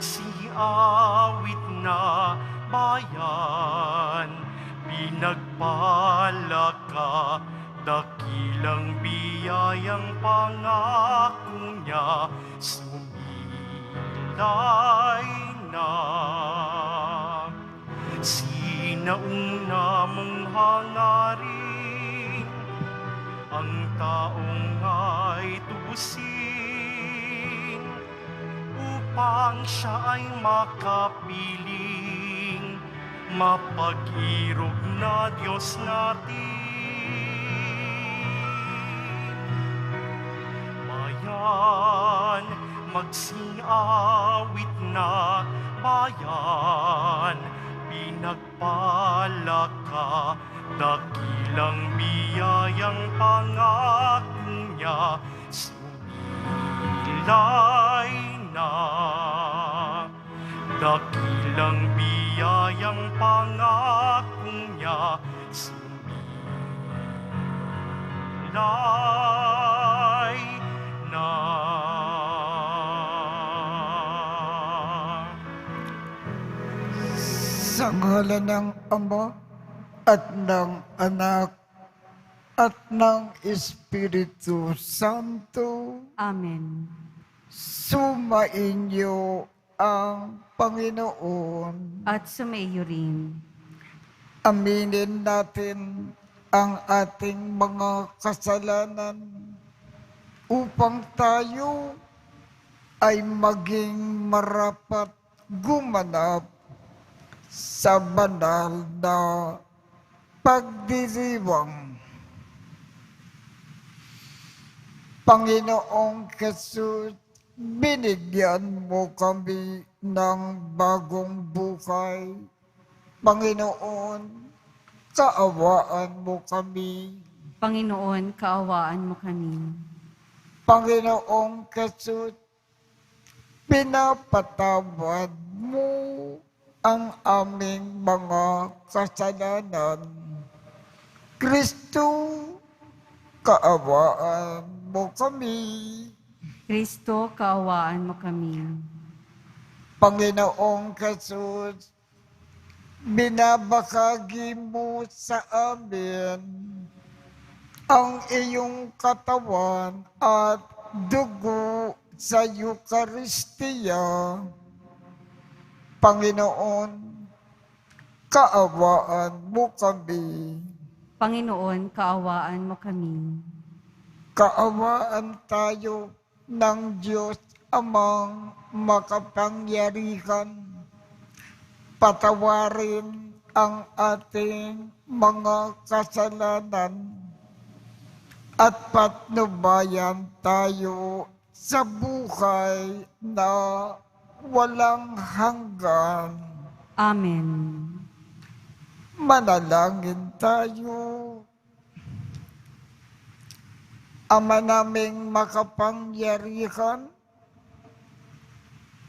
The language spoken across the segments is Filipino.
magsiawit na bayan. Pinagpala ka, dakilang biyayang pangako niya, sumilay na. Sinauna mong hangarin, ang taong ay tubusin, upang siya ay makapiling, mapag-irog na Diyos natin. Bayan, magsiawit na bayan, pinagpala ka, dakilang biyayang pangako niya, sumilay na. Dakilang biyayang pangako niya, sumilay na. Sa ngalan ng Ama at ng Anak at ng Espiritu Santo, Amen. sumainyo ang Panginoon. At sumaiyo rin. Aminin natin ang ating mga kasalanan upang tayo ay maging marapat gumanap sa banal na pagdiriwang. Panginoong Jesus, binigyan mo kami ng bagong buhay. Panginoon, kaawaan mo kami. Panginoon, kaawaan mo kami. Panginoong Jesus, pinapatawad mo ang aming mga kasalanan. Kristo, kaawaan mo kami. Kristo, kaawaan mo kami. Panginoong Jesus, binabahagi mo sa amin ang iyong katawan at dugo sa Eucharistia. Panginoon, kaawaan mo kami. Panginoon, kaawaan mo kami. Kaawaan tayo ng Diyos Amang makapangyarihan. Patawarin ang ating mga kasalanan at patnubayan tayo sa buhay na walang hanggan. Amen. Manalangin tayo. Ama naming makapangyarihan,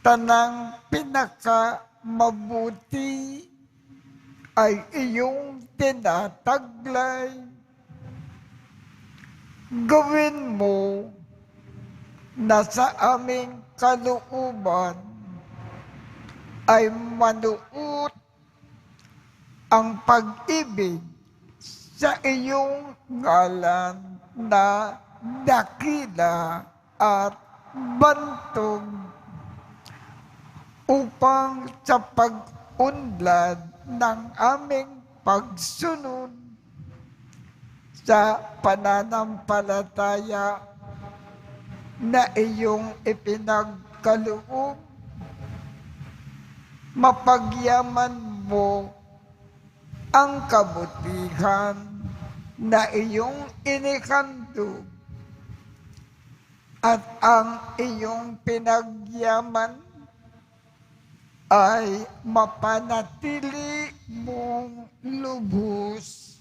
tanang pinakamabuti ay iyong tinataglay. Gawin mo na sa aming kalooban ay manuot ang pag-ibig sa iyong ngalan na dakila at bantog, upang sa pag-unlad ng aming pagsunod sa pananampalataya na iyong ipinagkaloob, mapagyaman mo ang kabutihan na iyong inihandog at ang iyong pinagyaman ay mapanatili mong lubos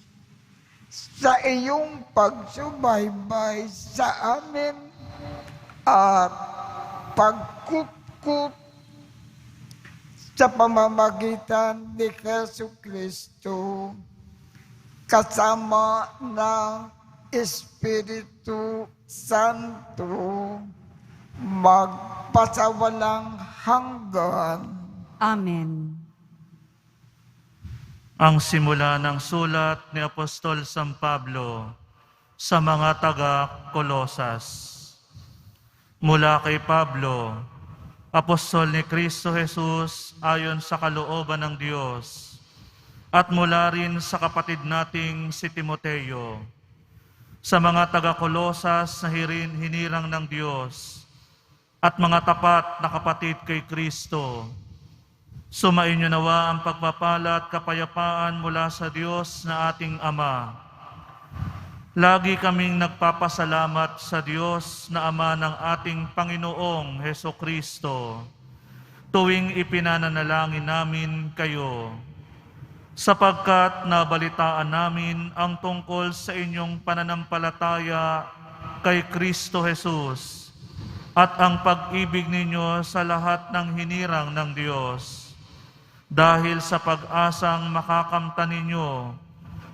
sa iyong pagsubaybay sa amin at pagkukup sa pamamagitan ni Jesucristo kasama ng Espiritu Santo magpasawalang hanggan. Amen. Ang simula ng sulat ni Apostol San Pablo sa mga taga-Kolosas. Mula kay Pablo, Apostol ni Kristo Jesus ayon sa kalooban ng Diyos, at mula rin sa kapatid nating si Timoteo, sa mga taga-Kolosas na hinirang ng Diyos, at mga tapat na kapatid kay Kristo. Sumainyo nawa ang pagpapala at kapayapaan mula sa Diyos na ating Ama. Lagi kaming nagpapasalamat sa Diyos na Ama ng ating Panginoong Hesukristo tuwing ipinananalangin namin kayo, sapagkat nabalitaan namin ang tungkol sa inyong pananampalataya kay Kristo Jesus at ang pag-ibig ninyo sa lahat ng hinirang ng Diyos, dahil sa pag-asang makakamtan ninyo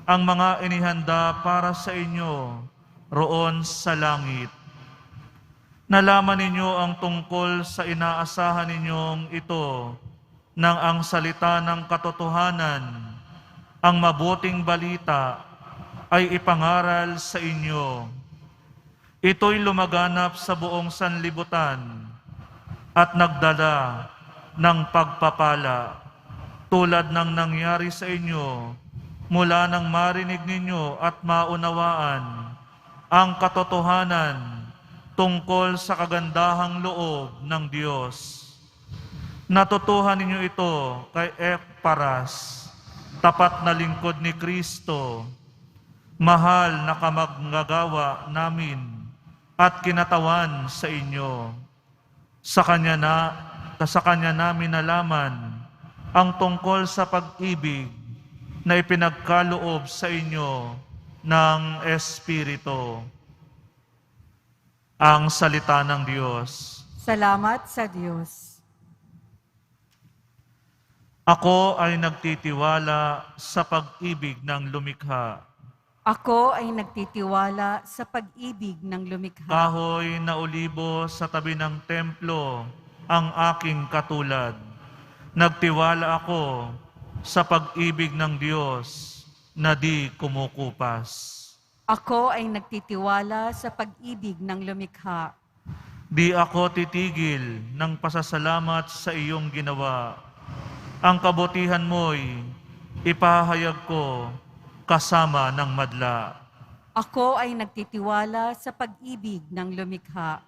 ang mga inihanda para sa inyo roon sa langit. Nalaman ninyo ang tungkol sa inaasahan ninyong ito nang ang salita ng katotohanan, ang mabuting balita, ay ipangaral sa inyo. Ito'y lumaganap sa buong sanlibutan at nagdala ng pagpapala tulad ng nangyari sa inyo mula nang marinig ninyo at maunawaan ang katotohanan tungkol sa kagandahang loob ng Diyos. Natutuhan ninyo ito kay Eparas, tapat na lingkod ni Kristo, mahal na kamaggagawa namin at kinatawan sa inyo. Sa Kanya namin nalaman ang tungkol sa pag-ibig na ipinagkaloob sa inyo ng Espiritu. Ang salita ng Diyos. Salamat sa Diyos. Ako ay nagtitiwala sa pag-ibig ng lumikha. Ako ay nagtitiwala sa pag-ibig ng lumikha. Kahoy na olibo sa tabi ng templo ang aking katulad. Nagtiwala ako sa pag-ibig ng Diyos na di kumukupas. Ako ay nagtitiwala sa pag-ibig ng lumikha. Di ako titigil ng pasasalamat sa iyong ginawa. Ang kabutihan mo'y ipahayag ko kasama ng madla. Ako ay nagtitiwala sa pag-ibig ng lumikha.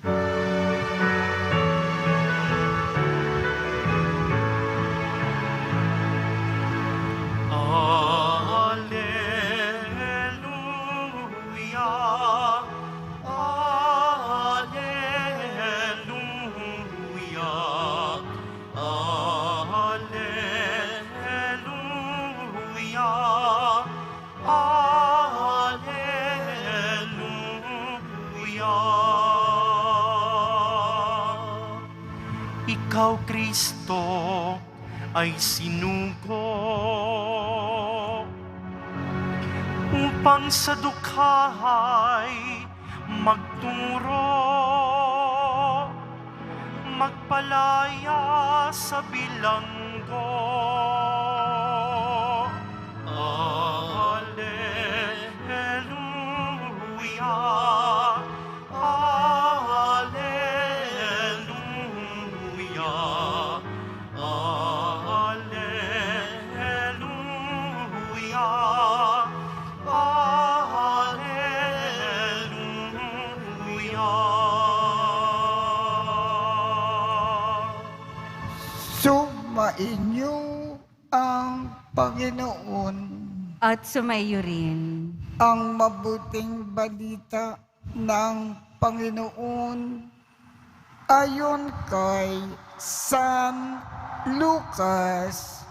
Alleluia, Alleluia, Alleluia, Alleluia. Ikaw, Kristo, ay sinugo upang sa dukhay magturo, magpalaya sa bilanggo. Alleluia, Alleluia, Alleluia, Sumainyo ang Panginoon. At sumaiyo rin. Ang mabuting balita ng Panginoon ayon kay San Lucas.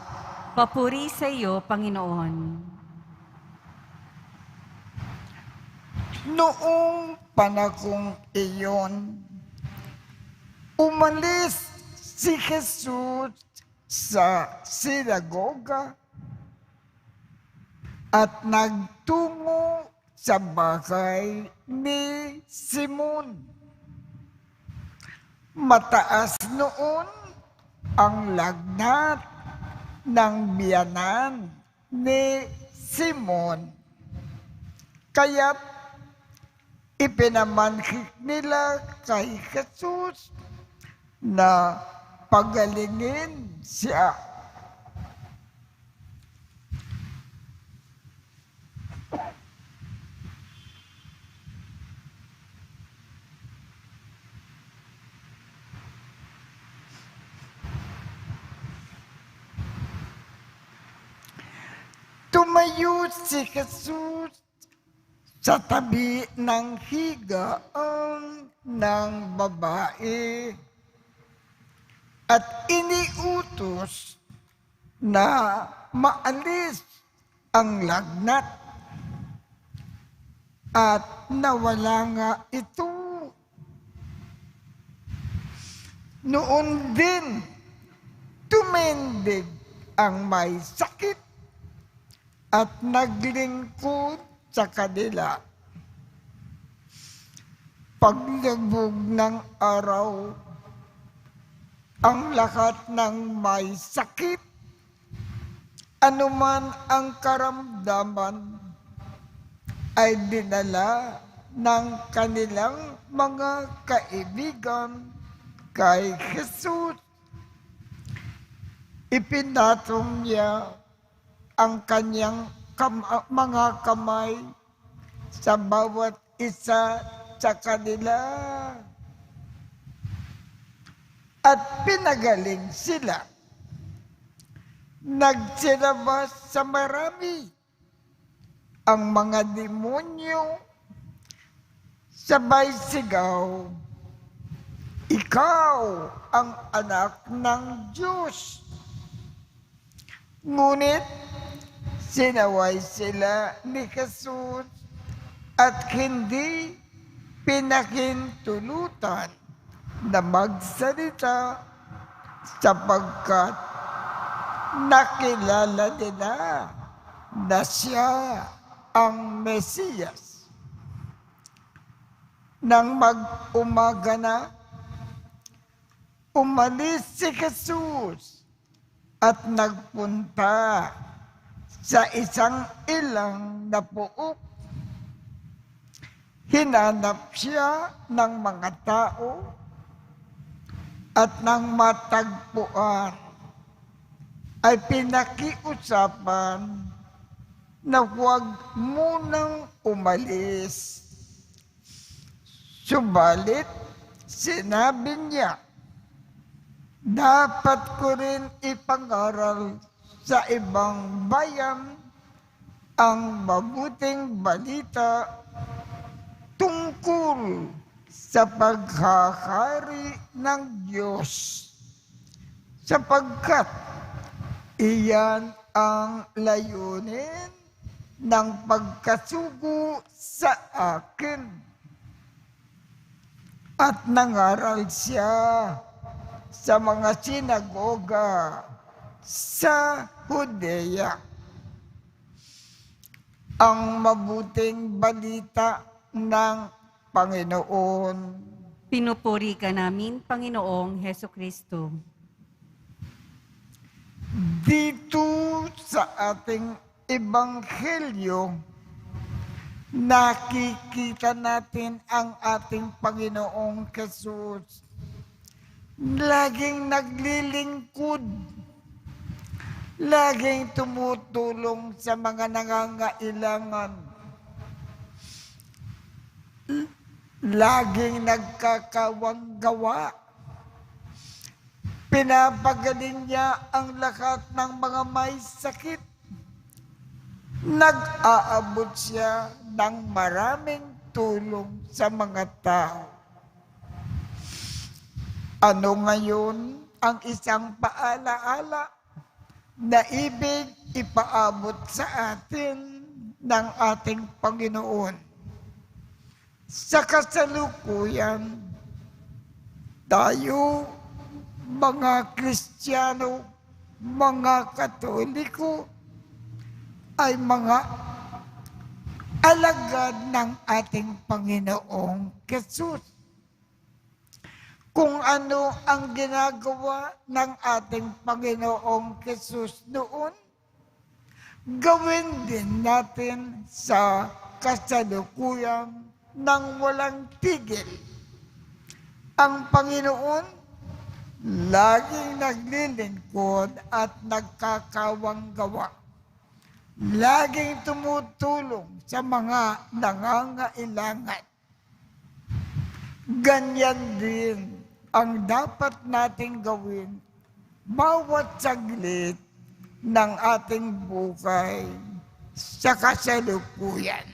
Papuri sa iyo, Panginoon. Noong panahong iyon, umalis si Jesus sa sinagoga at nagtungo sa bahay ni Simon. Mataas noon ang lagnat ng biyanan ni Simon. Kaya't ipinamanhik nila kay Jesus na pagalingin siya. Tumayo si Jesus sa tabi ng higaan ng babae at iniutos na maalis ang lagnat at nawala nga ito. Noon din tumindig ang may sakit at naglingkod sa kanila. Paglubog ng araw, ang lahat ng may sakit, anuman ang karamdaman, ay dinala ng kanilang mga kaibigan kay Jesus. Ipinatong niya ang kanyang mga kamay sa bawat isa sa kanila at pinagaling sila. Nagsilabas sa marami ang mga demonyo, sabay sigaw, "Ikaw ang anak ng Diyos." Ngunit sinaway sila ni Jesus at hindi pinakintulutan na magsalita sapagkat nakilala nila na siya ang Mesiyas. Nang mag-umaga na, umalis si Jesus at nagpunta sa isang ilang na puok. Hinanap siya ng mga tao at nang matagpuan ay pinakiusapan na huwag munang umalis. Subalit, sinabi niya, dapat ko rin ipangaral sa ibang bayan ang mabuting balita tungkol sa paghahari ng Diyos, sapagkat iyan ang layunin ng pagkasugo sa akin. At nangaral siya sa mga sinagoga sa Judea. Ang mabuting balita ng Panginoon. Pinupuri ka namin, Panginoong Hesukristo. Dito sa ating ebanghelyo, nakikita natin ang ating Panginoong Jesus. Laging naglilingkod, laging tumutulong sa mga nangangailangan, laging nagkakawang gawa. Pinapagaling niya ang lahat ng mga may sakit. Nag-aabot siya ng maraming tulong sa mga tao. Ano ngayon ang isang paalaala na ibig ipaabot sa atin ng ating Panginoon? Sa kasalukuyan, tayo, mga Kristiyano, mga Katoliko, ay mga alagad ng ating Panginoong Hesus. Kung ano ang ginagawa ng ating Panginoong Hesus noon, gawin din natin sa kasalukuyan ng walang tigil. Ang Panginoon, laging naglilingkod at nagkakawang gawa. Laging tumutulong sa mga nangangailangan. Ganyan din ang dapat nating gawin bawat saglit ng ating buhay sa kasalukuyan.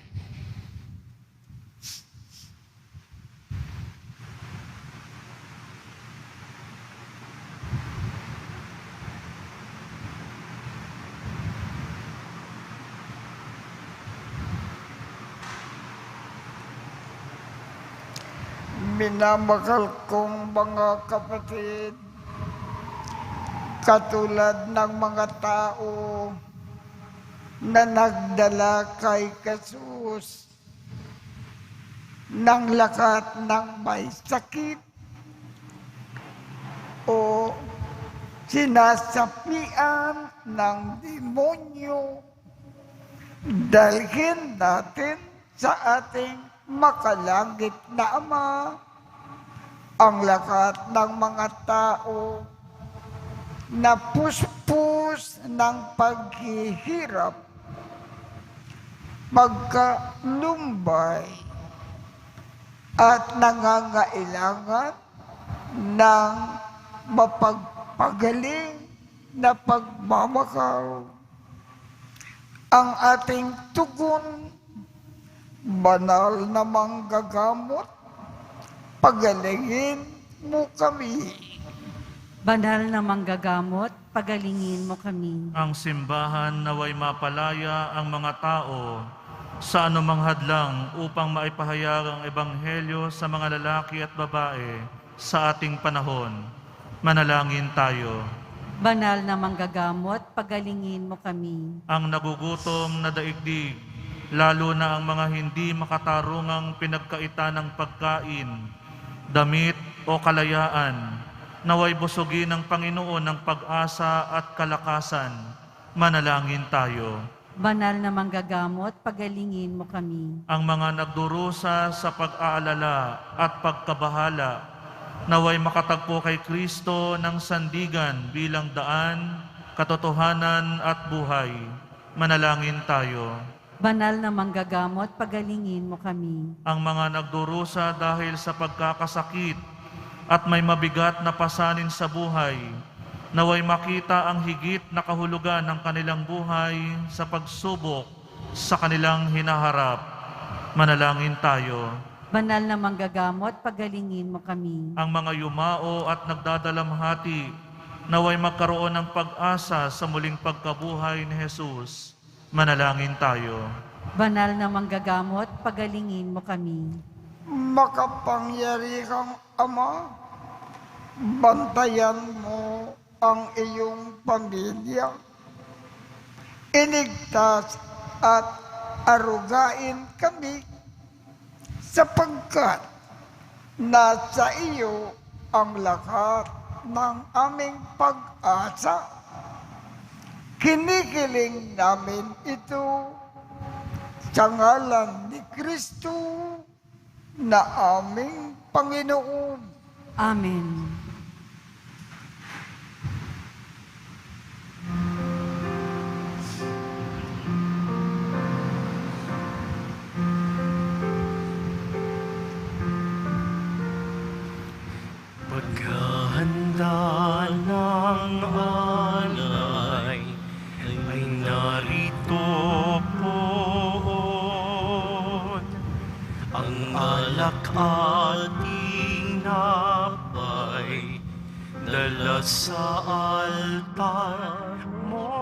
Minamahal kong mga kapatid, katulad ng mga tao na nagdala kay Jesus ng lakat ng may sakit o sinasapian ng demonyo, dalhin natin sa ating makalangit na Ama ang lakat ng mga tao na puspos ng paghihirap, pagkalumbay at nangangailangan ng mapagpagaling na pagmamakaw. Ang ating tugon, banal na manggagamot, pagalingin mo kami. Banal na manggagamot, pagalingin mo kami. Ang simbahan naway mapalaya ang mga tao sa anumang hadlang upang maipahayag ang ebanghelyo sa mga lalaki at babae sa ating panahon. Manalangin tayo. Banal na manggagamot, pagalingin mo kami. Ang nagugutom na daigdig, lalo na ang mga hindi makatarungang pinagkaita ng pagkain, damit o kalayaan, naway busugin ng Panginoon ng pag-asa at kalakasan. Manalangin tayo. Banal na manggagamot, pagalingin mo kami. Ang mga nagdurusa sa pag-aalala at pagkabahala, naway makatagpo kay Kristo ng sandigan bilang daan, katotohanan at buhay. Manalangin tayo. Banal na manggagamot, pagalingin mo kami. Ang mga nagdurusa dahil sa pagkakasakit at may mabigat na pasanin sa buhay, naway makita ang higit na kahulugan ng kanilang buhay sa pagsubok sa kanilang hinaharap. Manalangin tayo. Banal na manggagamot, pagalingin mo kami. Ang mga yumao at nagdadalamhati, naway magkaroon ng pag-asa sa muling pagkabuhay ni Jesus. Manalangin tayo. Banal na manggagamot, pagalingin mo kami. Makapangyarihang Ama, bantayan mo ang iyong pamilya. Iligtas at arugain kami sapagkat nasa iyo ang lahat ng aming pag-asa. Kinikiling namin ito sa ngalan ni Kristo na aming Panginoon. Amen. Paghahanda ng alay ay narito po. Ang alak ating napay dala sa altar mo.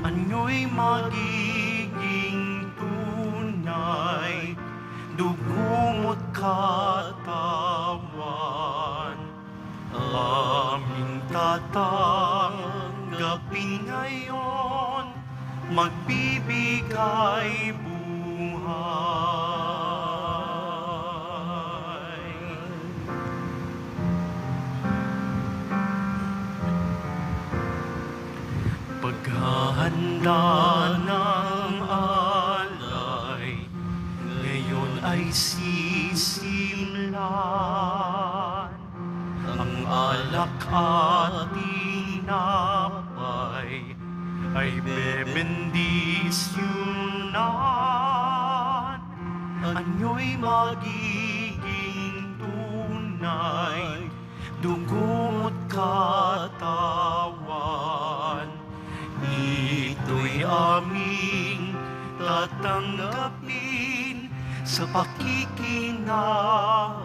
Ano'y magiging tunay, dugo mo't katawan, aming tatanggapin ngayon magbibigay buhay. Paghahanda ng alay, ngayon ay sisimlan. Ang alak at tinapay ay bebendisyonan. Anyo'y magiging tunay, dugo at katawan. Ito'y aming tatanggapin sa pakikinabang.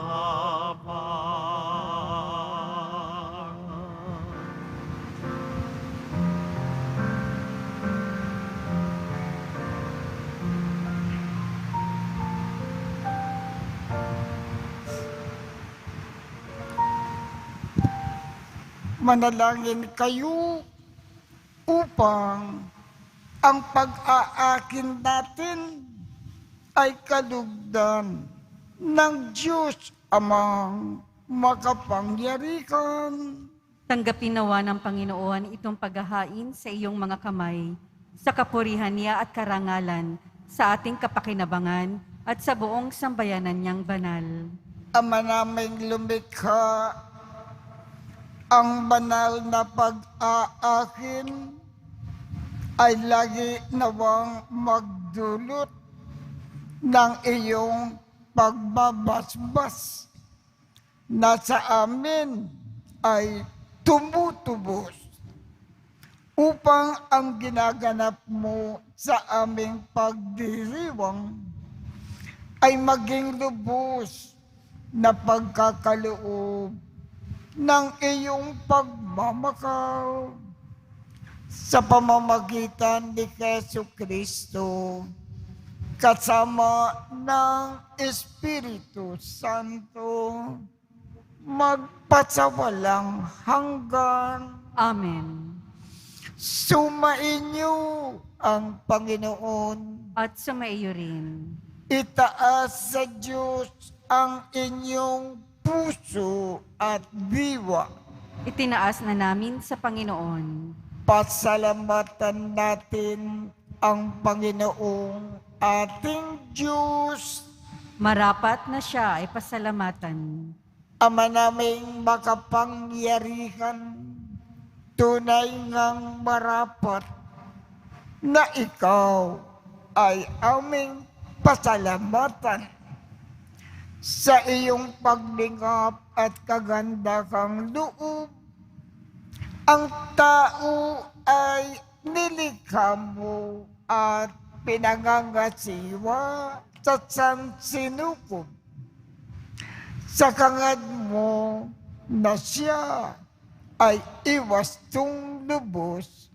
Manalangin kayo upang ang pag-aakin natin ay kalugdan ng Diyos Amang makapangyarihan. Tanggapin nawa ng Panginoon itong paghahain sa iyong mga kamay, sa kapurihan niya at karangalan, sa ating kapakinabangan at sa buong sambayanan niyang banal. Ama naming lumikha, ang banal na pag-aakin ay lagi nawang magdulot ng iyong pagbabasbas na sa amin ay tumutubos upang ang ginaganap mo sa aming pagdiriwang ay maging lubos na pagkakaloob ng iyong pagmamakaawa sa pamamagitan ni Jesucristo kasama ng Espiritu Santo magpasawalang hanggan. Amen. Sumainyo ang Panginoon. At sumaiyo rin. Itaas sa Diyos ang inyong puso at diwa. Itinaas na namin sa Panginoon. Pasalamatan natin ang Panginoong ating Diyos. Marapat na siya ay pasalamatan. Ama naming makapangyarihan, tunay ngang marapat na ikaw ay aming pasalamatan sa iyong paglingap at kagandahang loob. Ang tao ay nilikha mo at pinangangasiwa sa sansinukob. Sa kangad mo na siya ay iwastong lubos,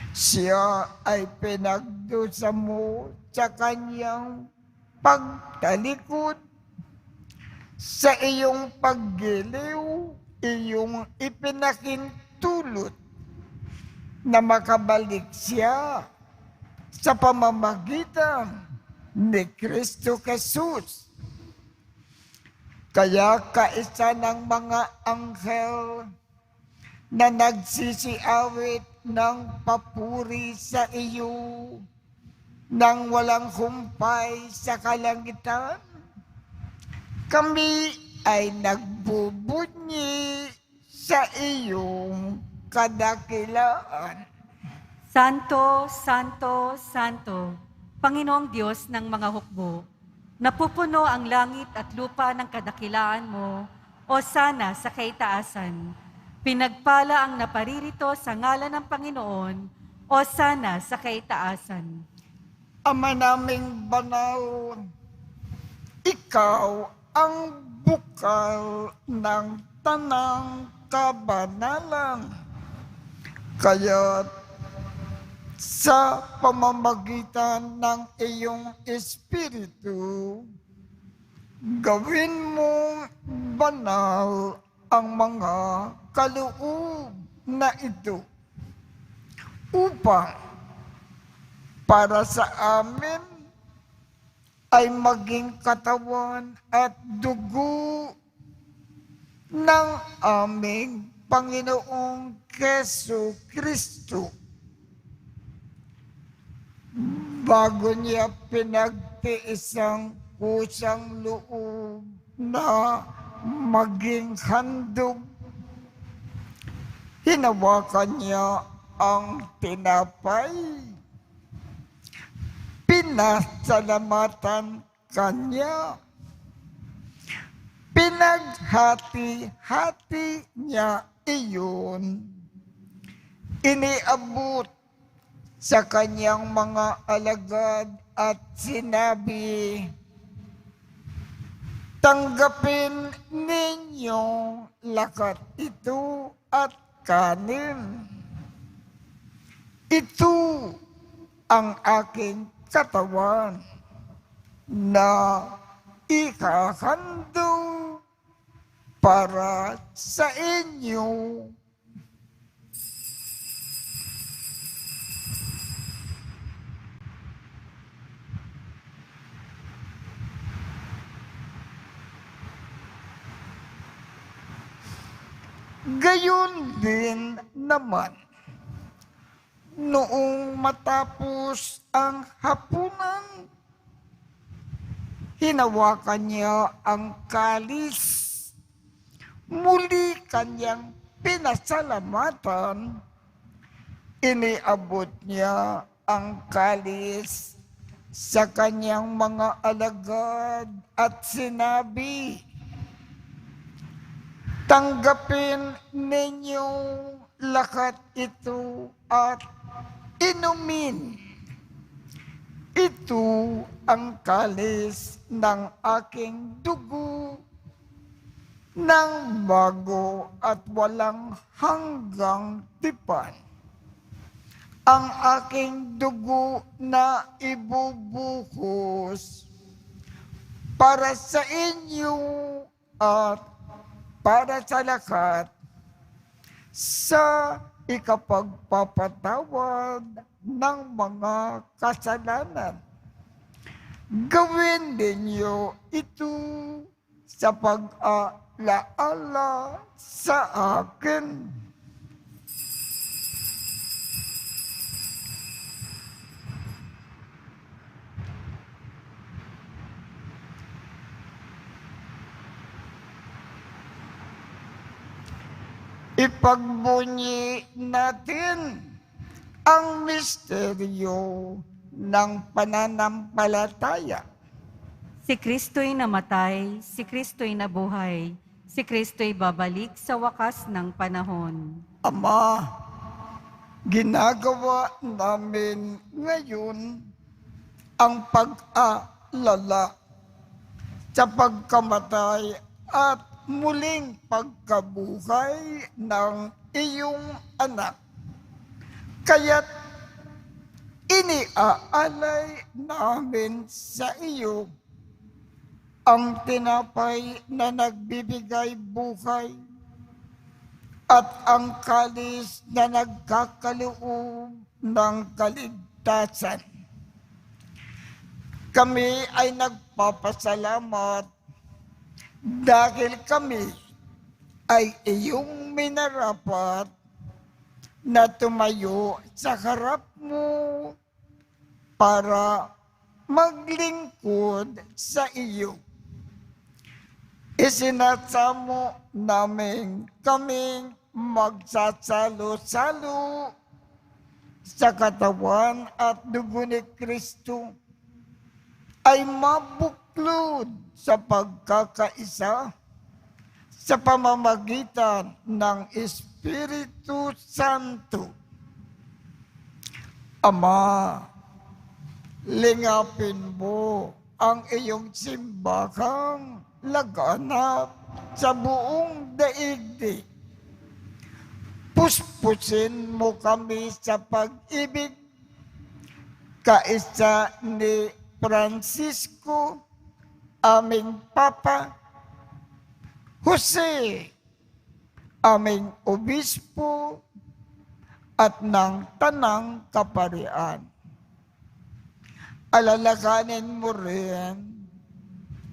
siya ay pinagdusa mo sa kanyang pagtalikod. Sa iyong paggiliw, iyong ipinakintulot na makabalik siya sa pamamagitan ni Kristo Jesus. Kaya kaisa ng mga anghel na nagsisiawit ng papuri sa iyo nang walang humpay sa kalangitan, kami ay nagbubunyi sa iyong kadakilaan. Santo, Santo, Santo, Panginoong Diyos ng mga hukbo, napupuno ang langit at lupa ng kadakilaan mo, o sana sa kaitaasan. Pinagpala ang naparirito sa ngalan ng Panginoon, o sana sa kaitaasan. Ama naming banal, ikaw ang bukal ng tanang kabanalan. Kaya sa pamamagitan ng iyong Espiritu, gawin mong banal ang mga kaloob na ito upang para sa amin ay maging katawan at dugo ng aming Panginoong Keso Kristo. Bago niya pinagtiis ang kusang loob na maging handog, hinawakan niya ang tinapay, pinasalamatan kanya, pinaghati-hati niya iyon, iniabot sa kanyang mga alagad at sinabi, "Tanggapin ninyong lakat ito at kanin. Ito ang aking katawan na ikahandog para sa inyo." Gayon din naman, noong matapos ang hapunan, hinawakan niya ang kalis, muli kanyang pinasalamatan, iniabot niya ang kalis sa kanyang mga alagad at sinabi, "Tanggapin ninyong lakat ito at inumin. Ito ang kalis ng aking dugo ng bago at walang hanggang tipan. Ang aking dugo na ibubuhos para sa inyo at para sa lahat sa ikapagpapatawad ng mga kasalanan. Gawin ninyo ito sa pag-alaala sa akin." Ipagbunyi natin ang misteryo ng pananampalataya. Si Kristo'y namatay, si Kristo'y nabuhay, si Kristo'y babalik sa wakas ng panahon. Ama, ginagawa namin ngayon ang pag-alala sa pagkamatay at muling pagkabuhay ng iyong anak. Kaya't iniaalay namin sa iyo ang tinapay na nagbibigay buhay at ang kalis na nagkakaloob ng kaligtasan. Kami ay nagpapasalamat dahil kami ay iyong minarapat na tumayo sa harap mo para maglingkod sa iyo. Isinasamo namin kaming magsasalo-salo sa katawan at dugo ni Kristo ay mabuklod sa pagkakaisa sa pamamagitan ng Espiritu Santo. Ama, lingapin mo ang iyong simbahang laganap sa buong daigdig. Puspusin mo kami sa pag-ibig kaisa ni Francisco, aming Papa, Jose, aming Obispo, at ng Tanang Kaparian. Alalakanin mo rin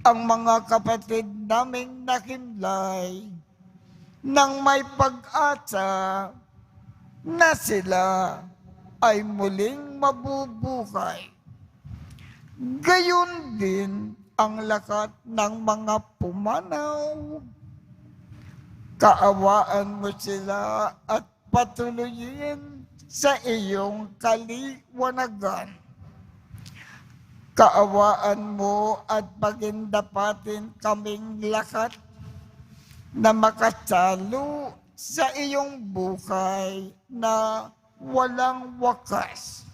ang mga kapatid naming nakimlay nang may pag-asa na sila ay muling mabubuhay. Gayon din ang lakat ng mga pumanaw. Kaawaan mo sila at patuloyin sa iyong kaliwanagan. Kaawaan mo at pagindapatin kaming lakat na makasalo sa iyong buhay na walang wakas.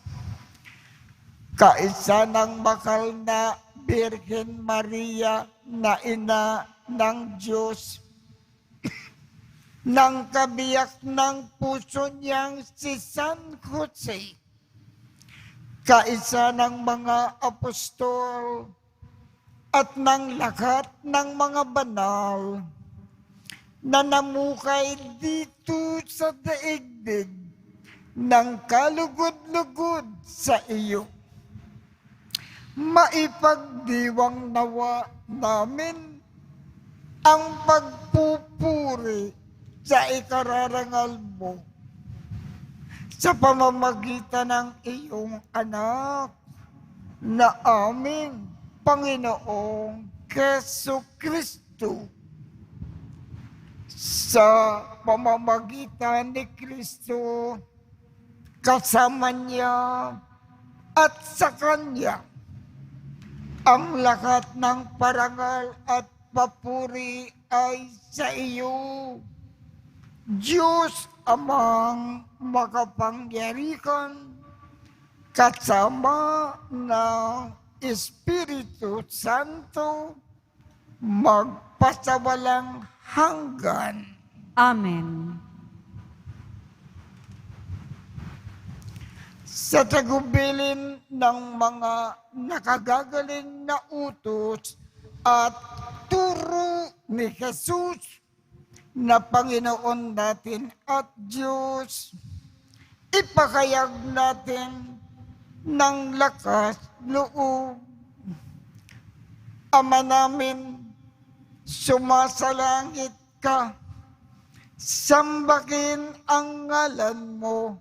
Kaisa ng makal na Birhen Maria na ina ng Diyos, ng kabiyak ng puso niyang si San Jose, kaisa ng mga apostol at ng lahat ng mga banal na namukay dito sa daigdig ng kalugod-lugod sa iyo. Maipagdiwang nawa namin ang pagpupuri sa ikararangal mo sa pamamagitan ng iyong anak na aming Panginoong Jesucristo. Sa pamamagitan ni Kristo, kasama niya at sa Kanya, ang lahat ng parangal at papuri ay sa iyo, Diyos Amang makapangyarihan, kasama ng Espiritu Santo, magpasawalang hanggan. Amen. Sa tagubilin ng mga nakagagaling na utos at turo ni Jesus na Panginoon natin at Diyos, ipakayag natin ng lakas loob. Ama namin, sumasalangit ka, sambahin ang ngalan mo,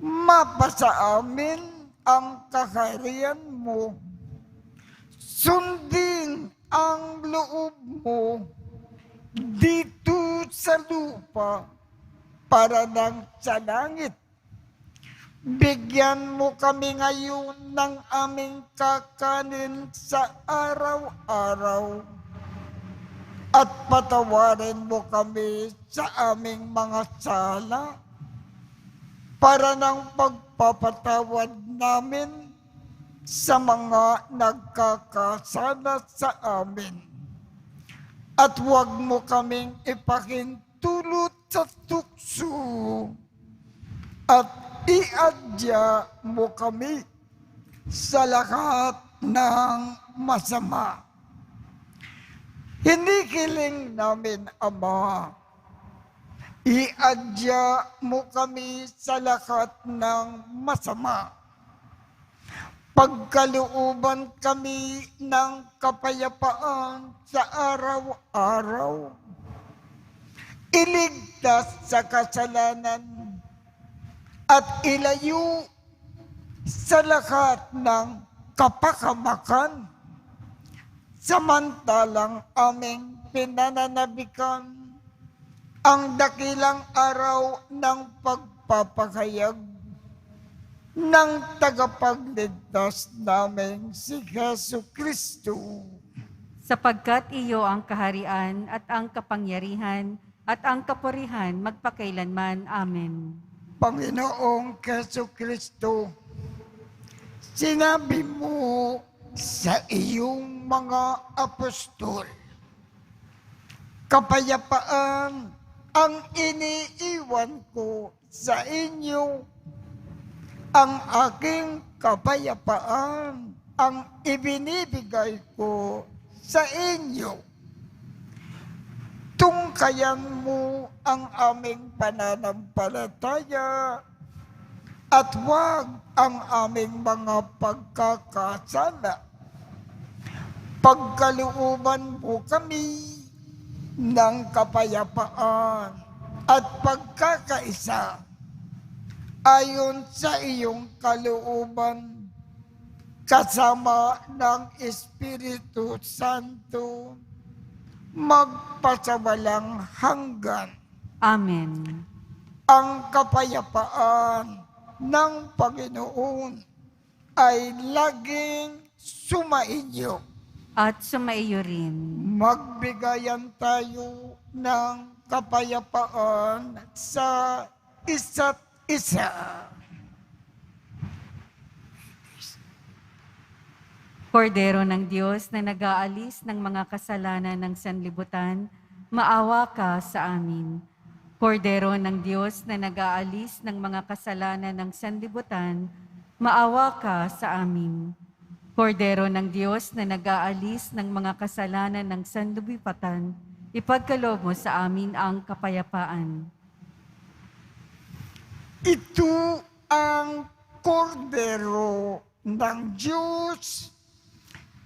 mapasa amin ang kaharian mo, sundin ang loob mo dito sa lupa para nang sa langit. Bigyan mo kami ngayon ng aming kakanin sa araw-araw at patawarin mo kami sa aming mga sala para ng pagpapatawad namin sa mga nagkakasala sa amin. At huwag mo kaming ipakintulot sa tukso at iadya mo kami sa lahat ng masama. Hinihiling namin, Ama, iadya mo kami sa lahat ng masama. Pagkalooban kami ng kapayapaan sa araw-araw. Iligtas sa kasalanan at ilayo sa lahat ng kapakamakan. Samantalang aming pinananabikan ang dakilang araw ng pagpapahayag ng tagapagligtas namin si Jesucristo. Sapagkat iyo ang kaharian at ang kapangyarihan at ang kapurihan magpakailanman. Amen. Panginoong Jesucristo, sinabi mo sa iyong mga apostol, kapayapaan ang iniiwan ko sa inyo, ang aking kapayapaan ang ibinibigay ko sa inyo. Tungkayan mo ang aming pananampalataya at huwag ang aming mga pagkakasala. Pagkalooban mo kami ng kapayapaan at pagkakaisa ayon sa iyong kalooban, kasama ng Espiritu Santo, magpasawalang hanggan. Amen. Ang kapayapaan ng Panginoon ay laging sumainyo. At sumaiyo rin. Magbigayan tayo ng kapayapaan sa isa't isa. Kordero ng Diyos na nag-aalis ng mga kasalanan ng sanlibutan, maawa ka sa amin. Kordero ng Diyos na nag-aalis ng mga kasalanan ng sanlibutan, maawa ka sa amin. Kordero ng Diyos na nag-aalis ng mga kasalanan ng sanlibutan, ipagkaloob mo sa amin ang kapayapaan. Ito ang kordero ng Diyos.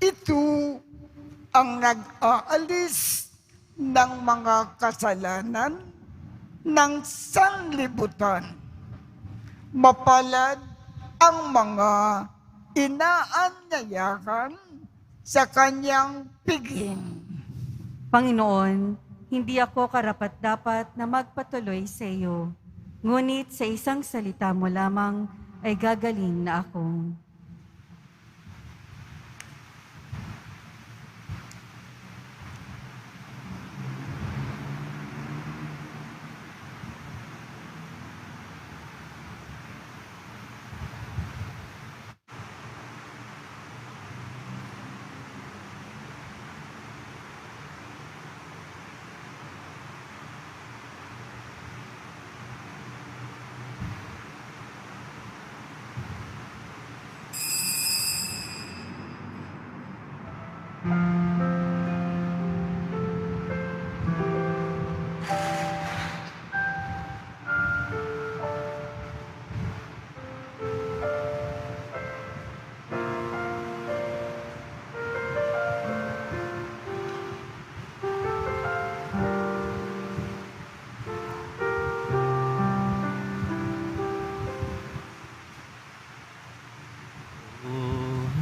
Ito ang nag-aalis ng mga kasalanan ng sanlibutan. Mapalad ang mga inaanyayahan sa kanyang piging. Panginoon, hindi ako karapat-dapat na magpatuloy sa iyo, ngunit sa isang salita mo lamang ay gagaling na ako.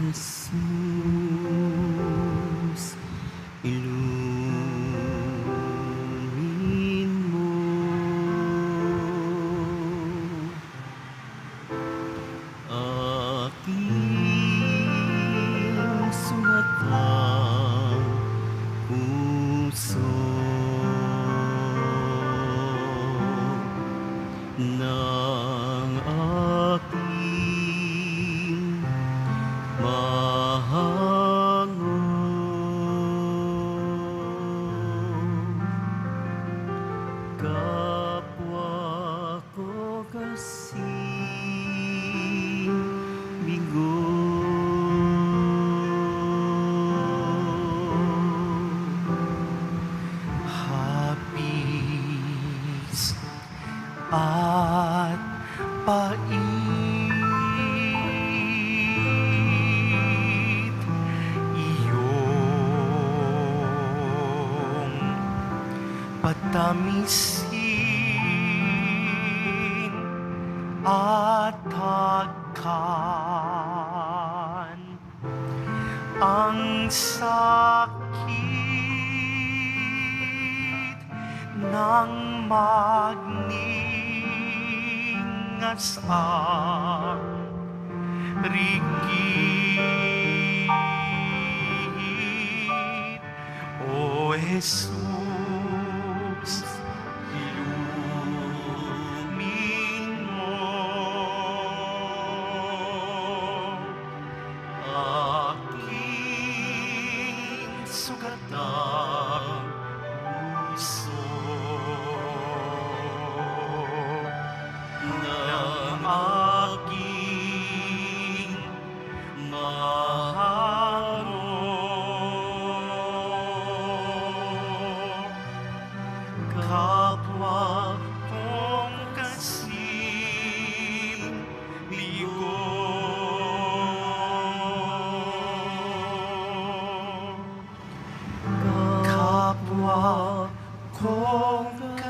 Jesus, ilumin mo aking sumatang puso ng aking mahango. Kapwa ko kasing bigo, hapis at pait, iyong patamisin at takkan ang sakit ng magningas ang rigid. O Jesus, ilumin mo aking sugatang puso ng aking mahango.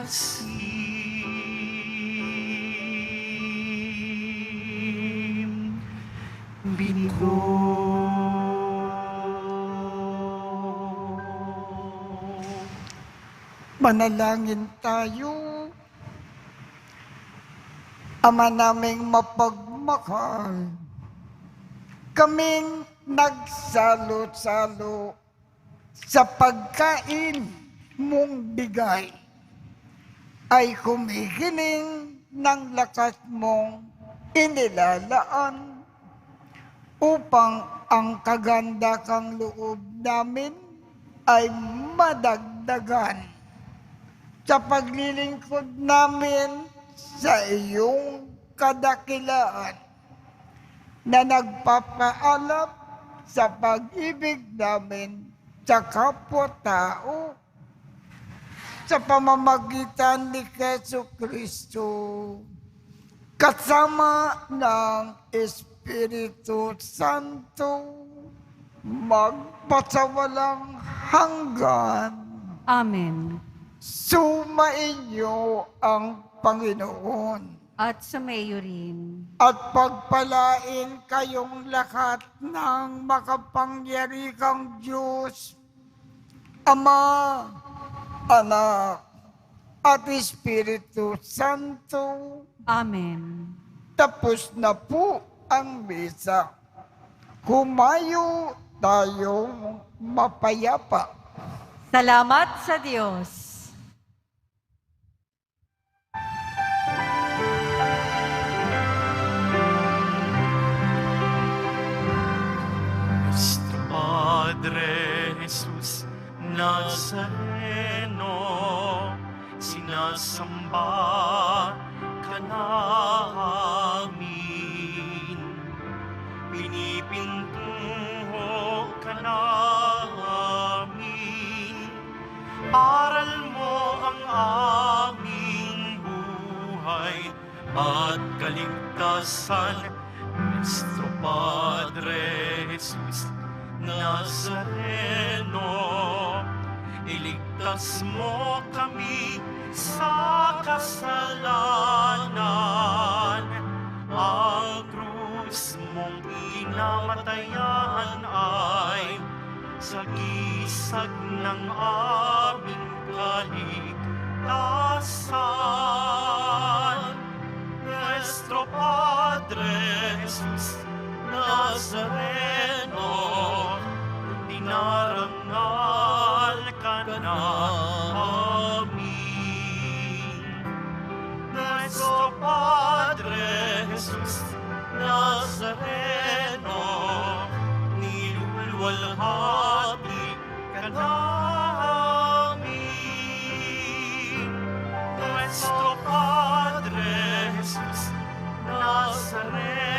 asim, bigo. Manalangin tayo. Ama naming mapagmahal, kaming nagsalo-salo sa pagkain mong bigay ay kumikiling ng lakas mong inilalaan upang ang kaganda kang loob namin ay madagdagan sa paglilingkod namin sa iyong kadakilaan na nagpapaalap sa pag-ibig namin sa kapwa-tao sa pamamagitan ni Jesucristo kasama ng Espiritu Santo magpasawalang hanggan. Amen. Sumainyo ang Panginoon At sumayo rin. at pagpalain kayong lahat ng makapangyarihang Diyos, Ama, Anak, at Espiritu Santo. Amen. Tapos na po ang misa. Humayo tayong mapayapa. Salamat sa Diyos. Nuestro Padre Jesus Nazareno, sinasamba ka namin, pinipintuho ka namin, aral mo ang aming buhay at kaligtasan. Nuestro Padre Jesus Nazareno, iligtas mo kami sa kasalanan. Ang krus mong pinamatayan ay sagisag ng aming kaligtasan. Nuestro Padre Jesus Nazareno, dinarangal ka namin. Nuestro Padre Jesus Nazareno, nilulwalhati ka namin. Nuestro Padre Jesus Nazareno,